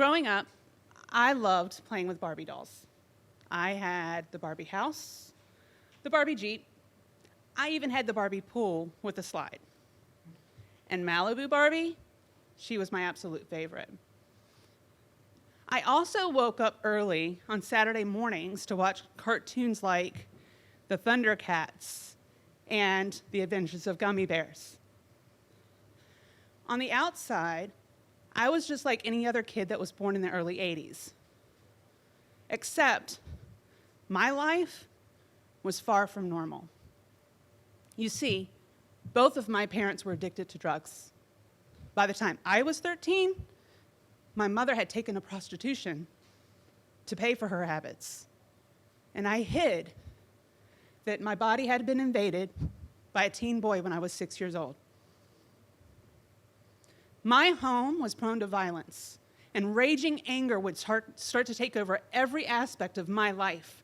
Growing up, I loved playing with Barbie dolls. I had the Barbie house, the Barbie Jeep. I even had the Barbie pool with a slide. And Malibu Barbie, she was my absolute favorite. I also woke up early on Saturday mornings to watch cartoons like the Thundercats and the Adventures of Gummy Bears. On the outside, I was just like any other kid that was born in the early 80s. Except my life was far from normal. You see, both of my parents were addicted to drugs. By the time I was 13, my mother had taken to prostitution to pay for her habits. And I hid that my body had been invaded by a teen boy when I was 6 years old. My home was prone to violence, and raging anger would start to take over every aspect of my life,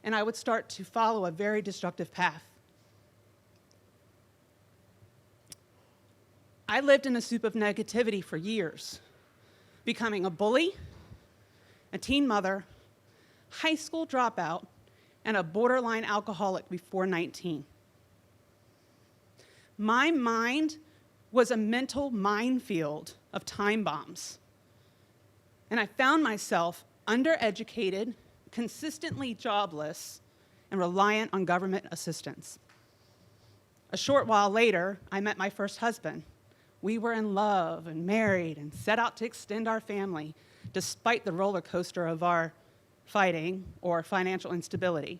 and I would start to follow a very destructive path. I lived in a soup of negativity for years, becoming a bully, a teen mother, high school dropout, and a borderline alcoholic before 19. My mind was a mental minefield of time bombs. And I found myself undereducated, consistently jobless, and reliant on government assistance. A short while later, I met my first husband. We were in love and married and set out to extend our family, despite the roller coaster of our fighting or financial instability.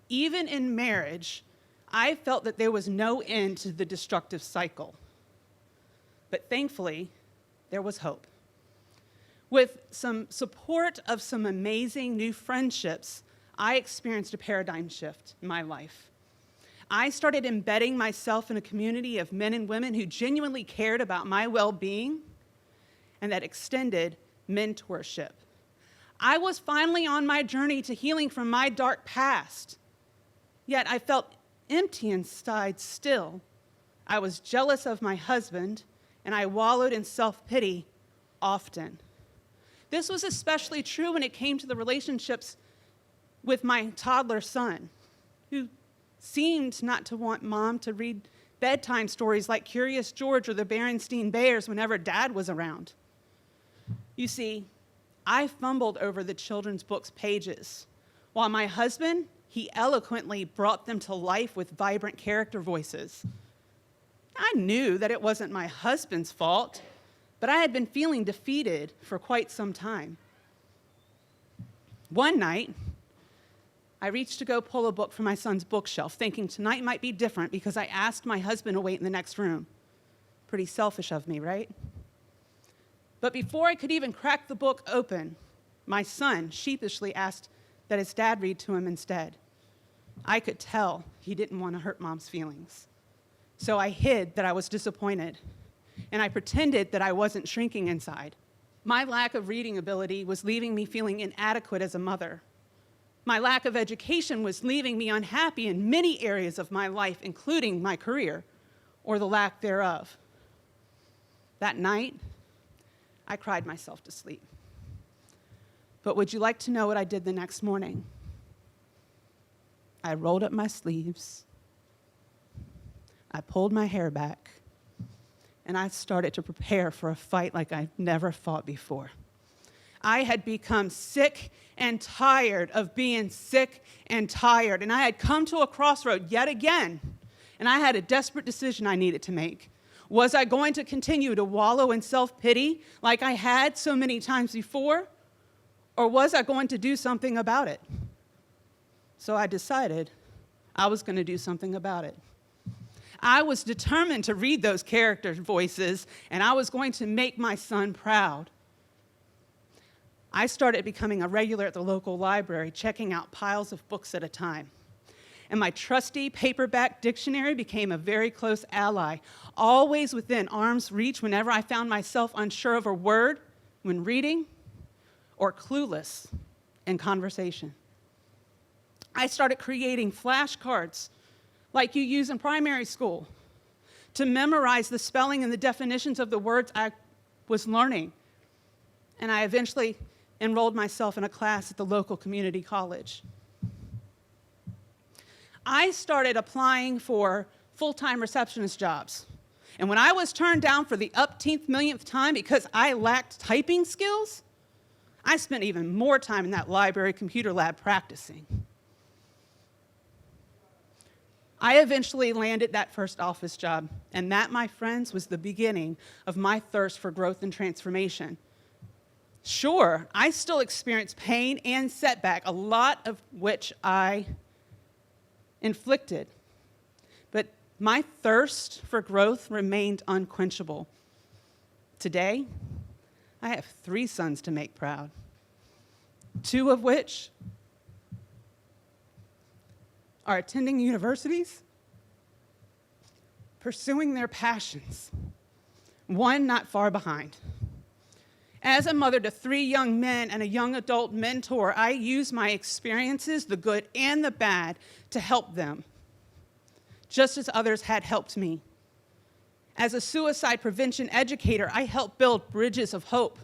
Even in marriage, I felt that there was no end to the destructive cycle. But thankfully, there was hope. With some support of some amazing new friendships, I experienced a paradigm shift in my life. I started embedding myself in a community of men and women who genuinely cared about my well-being and that extended mentorship. I was finally on my journey to healing from my dark past, yet I felt empty inside still. I was jealous of my husband, and I wallowed in self-pity often. This was especially true when it came to the relationships with my toddler son, who seemed not to want mom to read bedtime stories like Curious George or the Berenstain Bears whenever dad was around. You see, I fumbled over the children's books' pages, while my husband, he eloquently brought them to life with vibrant character voices. I knew that it wasn't my husband's fault, but I had been feeling defeated for quite some time. One night, I reached to go pull a book from my son's bookshelf, thinking tonight might be different because I asked my husband to wait in the next room. Pretty selfish of me, right? But before I could even crack the book open, my son sheepishly asked that his dad read to him instead. I could tell he didn't want to hurt mom's feelings. So I hid that I was disappointed, and I pretended that I wasn't shrinking inside. My lack of reading ability was leaving me feeling inadequate as a mother. My lack of education was leaving me unhappy in many areas of my life, including my career, or the lack thereof. That night, I cried myself to sleep. But would you like to know what I did the next morning? I rolled up my sleeves, I pulled my hair back, and I started to prepare for a fight like I've never fought before. I had become sick and tired of being sick and tired, and I had come to a crossroad yet again, and I had a desperate decision I needed to make. Was I going to continue to wallow in self-pity like I had so many times before, or was I going to do something about it? So I decided I was going to do something about it. I was determined to read those character voices, and I was going to make my son proud. I started becoming a regular at the local library, checking out piles of books at a time. And my trusty paperback dictionary became a very close ally, always within arm's reach whenever I found myself unsure of a word when reading or clueless in conversation. I started creating flashcards like you use in primary school to memorize the spelling and the definitions of the words I was learning. and I eventually enrolled myself in a class at the local community college. I started applying for full-time receptionist jobs. And when I was turned down for the upteenth millionth time because I lacked typing skills, I spent even more time in that library computer lab practicing. I eventually landed that first office job, and that, my friends, was the beginning of my thirst for growth and transformation. Sure, I still experienced pain and setback, a lot of which I inflicted, but my thirst for growth remained unquenchable. Today, I have 3 sons to make proud, 2 of which are attending universities, pursuing their passions, 1 not far behind. As a mother to 3 young men and a young adult mentor, I use my experiences, the good and the bad, to help them, just as others had helped me. As a suicide prevention educator, I help build bridges of hope.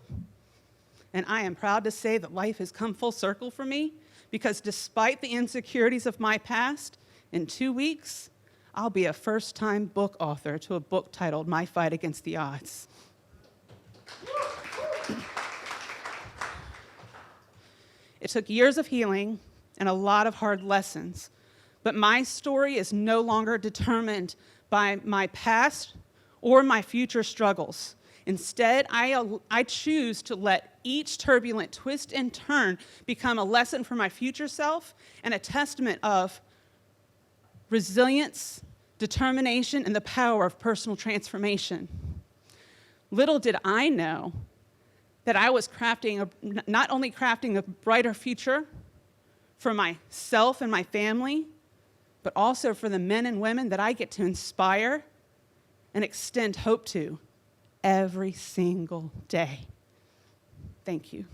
And I am proud to say that life has come full circle for me, because despite the insecurities of my past, in 2 weeks, I'll be a first-time book author to a book titled My Fight Against the Odds. It took years of healing and a lot of hard lessons, but my story is no longer determined by my past or my future struggles. Instead, I choose to let each turbulent twist and turn become a lesson for my future self and a testament of resilience, determination, and the power of personal transformation. Little did I know that I was not only crafting a brighter future for myself and my family, but also for the men and women that I get to inspire and extend hope to every single day. Thank you.